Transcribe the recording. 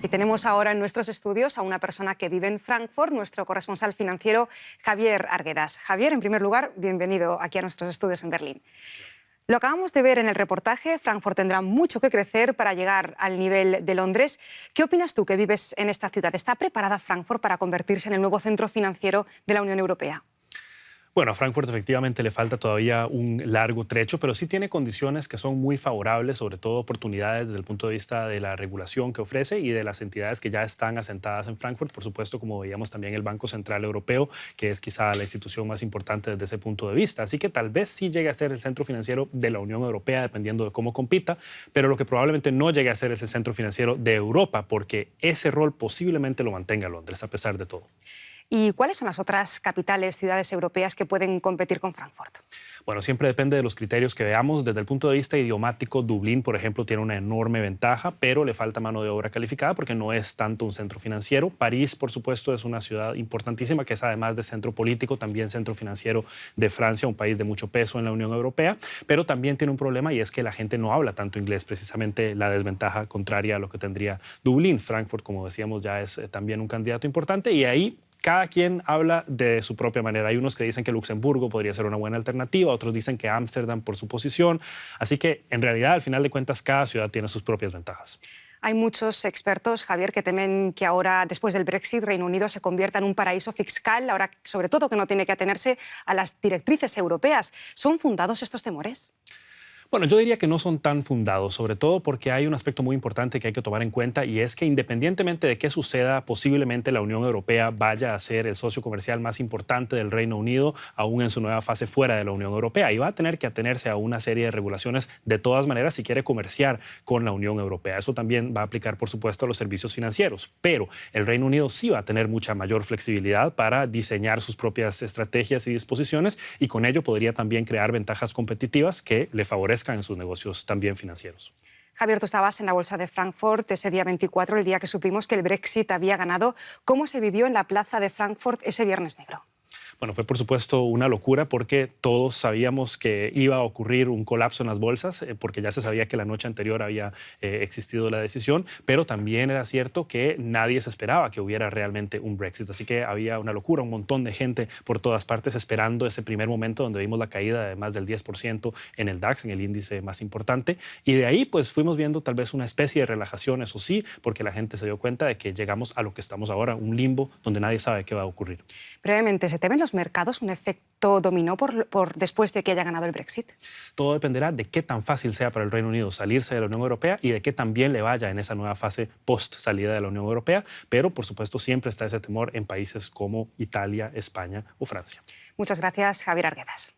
Y tenemos ahora en nuestros estudios a una persona que vive en Frankfurt, nuestro corresponsal financiero, Javier Arguedas. Javier, en primer lugar, bienvenido aquí a nuestros estudios en Berlín. Lo acabamos de ver en el reportaje, Frankfurt tendrá mucho que crecer para llegar al nivel de Londres. ¿Qué opinas tú que vives en esta ciudad? ¿Está preparada Frankfurt para convertirse en el nuevo centro financiero de la Unión Europea? Bueno, a Frankfurt efectivamente le falta todavía un largo trecho, pero sí tiene condiciones que son muy favorables, sobre todo oportunidades desde el punto de vista de la regulación que ofrece y de las entidades que ya están asentadas en Frankfurt. Por supuesto, como veíamos también el Banco Central Europeo, que es quizá la institución más importante desde ese punto de vista. Así que tal vez sí llegue a ser el centro financiero de la Unión Europea, dependiendo de cómo compita, pero lo que probablemente no llegue a ser es el centro financiero de Europa, porque ese rol posiblemente lo mantenga Londres, a pesar de todo. ¿Y cuáles son las otras capitales, ciudades europeas que pueden competir con Frankfurt? Bueno, siempre depende de los criterios que veamos. Desde el punto de vista idiomático, Dublín, por ejemplo, tiene una enorme ventaja, pero le falta mano de obra calificada porque no es tanto un centro financiero. París, por supuesto, es una ciudad importantísima que es además de centro político, también centro financiero de Francia, un país de mucho peso en la Unión Europea, pero también tiene un problema y es que la gente no habla tanto inglés, precisamente la desventaja contraria a lo que tendría Dublín. Frankfurt, como decíamos, ya es también un candidato importante y ahí cada quien habla de su propia manera. Hay unos que dicen que Luxemburgo podría ser una buena alternativa, otros dicen que Ámsterdam por su posición. Así que, en realidad, al final de cuentas, cada ciudad tiene sus propias ventajas. Hay muchos expertos, Javier, que temen que ahora, después del Brexit, Reino Unido se convierta en un paraíso fiscal, ahora sobre todo que no tiene que atenerse a las directrices europeas. ¿Son fundados estos temores? Bueno, yo diría que no son tan fundados, sobre todo porque hay un aspecto muy importante que hay que tomar en cuenta y es que independientemente de qué suceda, posiblemente la Unión Europea vaya a ser el socio comercial más importante del Reino Unido, aún en su nueva fase fuera de la Unión Europea, y va a tener que atenerse a una serie de regulaciones de todas maneras si quiere comerciar con la Unión Europea. Eso también va a aplicar, por supuesto, a los servicios financieros, pero el Reino Unido sí va a tener mucha mayor flexibilidad para diseñar sus propias estrategias y disposiciones y con ello podría también crear ventajas competitivas que le favorezcan en sus negocios también financieros. Javier, tú estabas en la bolsa de Frankfurt ese día 24, el día que supimos que el Brexit había ganado. ¿Cómo se vivió en la plaza de Frankfurt ese viernes negro? Bueno, fue por supuesto una locura porque todos sabíamos que iba a ocurrir un colapso en las bolsas, porque ya se sabía que la noche anterior había existido la decisión, pero también era cierto que nadie se esperaba que hubiera realmente un Brexit. Así que había una locura, un montón de gente por todas partes esperando ese primer momento donde vimos la caída de más del 10% en el DAX, en el índice más importante. Y de ahí pues fuimos viendo tal vez una especie de relajación, eso sí, porque la gente se dio cuenta de que llegamos a lo que estamos ahora, un limbo donde nadie sabe qué va a ocurrir. Brevemente, ¿se temen los mercados un efecto dominó después de que haya ganado el Brexit? Todo dependerá de qué tan fácil sea para el Reino Unido salirse de la Unión Europea y de qué tan bien le vaya en esa nueva fase post salida de la Unión Europea, pero por supuesto siempre está ese temor en países como Italia, España o Francia. Muchas gracias, Javier Arguedas.